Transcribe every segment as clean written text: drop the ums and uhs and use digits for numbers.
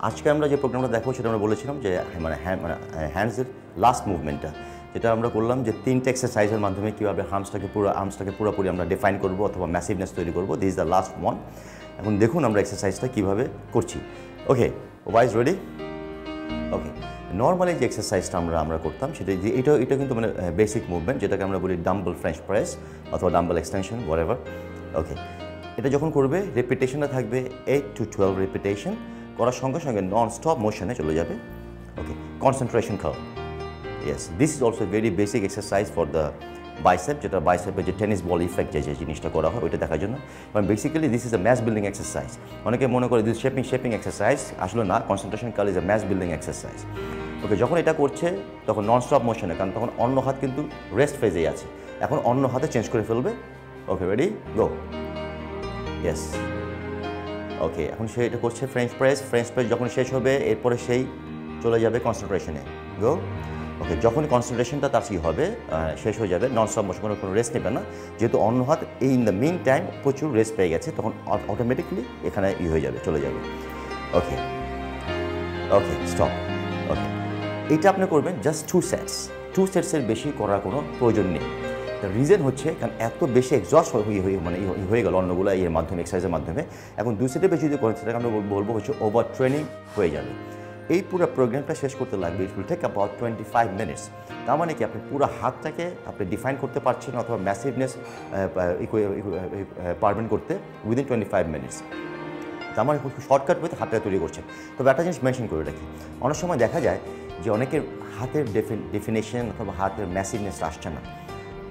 আজকে আমরা যে প্রোগ্রামটা দেখো সেটা আমরা বলেছিলাম যে হ্যান্ডসের লাস্ট মুভমেন্টটা, যেটা আমরা করলাম যে 3টে এক্সারসাইজের মাধ্যমে কীভাবে আর্মসটাকে পুরোপুরি আমরা ডিফাইন করবো অথবা ম্যাসিভনেস তৈরি করবো। This is the last one. এখন দেখুন আমরা এক্সারসাইজটা কীভাবে করছি। ওকে, ওয়াইজ রেডি? ওকে, নর্মালি যে এক্সারসাইজটা আমরা করতাম সেটা যে এটা কিন্তু মানে বেসিক মুভমেন্ট, যেটাকে আমরা বলি ডাম্বল ফ্রেঞ্চ প্রেস অথবা ডাম্বল এক্সটেনশন হোয়াটএভার। ওকে, এটা যখন করবে রেপিটেশনটা থাকবে 8 to 12 রেপিটেশন, করার সঙ্গে সঙ্গে নন স্টপ মোশনে চলে যাবে। Okay, concentration curl. Yes, this is also very basic exercise for the bicep, যেটা বাইসেপের যে টেনিস বল ইফেক্ট যে জিনিসটা করা হয় ওইটা দেখার জন্য। কারণ basically this is a mass building exercise. অনেকে মনে করে দিস শেপিং এক্সারসাইজ, আসলে না, concentration curl is a mass building exercise. Okay, যখন এটা করছে তখন নন স্টপ মোশনে, কারণ তখন অন্য হাত কিন্তু রেস্ট ফেজেই আছে, এখন অন্য হাতে চেঞ্জ করে ফেলবে। ওকে, রেডি, গো। ইয়েস, ওকে, এখন সে এটা করছে ফ্রেঞ্চ প্রেস যখন শেষ হবে এরপরে সেই চলে যাবে কনসেন্ট্রেশনে, গো। ওকে, যখন কনসেন্ট্রেশনটা তার কী হবে, শেষ হয়ে যাবে, নন স্টপ মোশন, কোনো রেস্ট নেবে না, যেহেতু অন্য হাত ইন দ্য মিন টাইম প্রচুর রেস্ট পেয়ে গেছে, তখন অটোমেটিকলি এখানে হয়ে যাবে, চলে যাবে। ওকে, ওকে, স্টপ। ওকে, এটা আপনি করবেন জাস্ট 2 সেটসের বেশি করার কোনো প্রয়োজন নেই। রিজন হচ্ছে কারণ এত বেশি এক্সস্ট হয়ে গেল অন্যগুলো এর মাধ্যমে, এক্সারসাইজের মাধ্যমে। এখন 2 সেটের বেশি যদি করেন সেটাকে আমরা বলবো হচ্ছে ওভার ট্রেনিং হয়ে যাবে। এই পুরো প্রোগ্রামটা শেষ করতে লাগবে it will take about 25 minutes. তার মানে কি আপনি পুরো হাতটাকে আপনি ডিফাইন করতে পারছেন অথবা ম্যাসিভনেস পারবেন করতে উইদিন 25 মিনিটস। তার মানে খুব শর্টকাট ওয়েতে হাতটা তৈরি করছেন। তবে একটা জিনিস মেনশন করে রাখি, অনেক সময় দেখা যায় যে অনেকের হাতের ডেফিনেশন অথবা হাতের ম্যাসিভনেস আসছে না।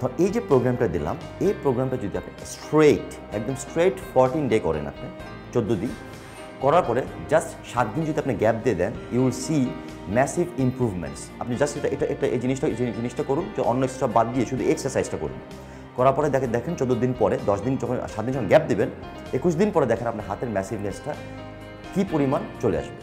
তো এই যে প্রোগ্রামটা দিলাম, এই প্রোগ্রামটা যদি আপনি একদম স্ট্রেট 14 ডে করেন, আপনি 14 দিন করার পরে জাস্ট 7 দিন যদি আপনি গ্যাপ দিয়ে দেন, you will see massive improvements. আপনি জাস্ট এই জিনিসটা করুন যে অন্য এক্সট্রা বাদ দিয়ে শুধু এক্সারসাইজটা করুন। করার পরে দেখেন 14 দিন পরে, 10 দিন যখন 7 দিন যখন গ্যাপ দেবেন, 21 দিন পরে দেখেন আপনার হাতের ম্যাসিভনেসটা কী পরিমাণ চলে আসবে।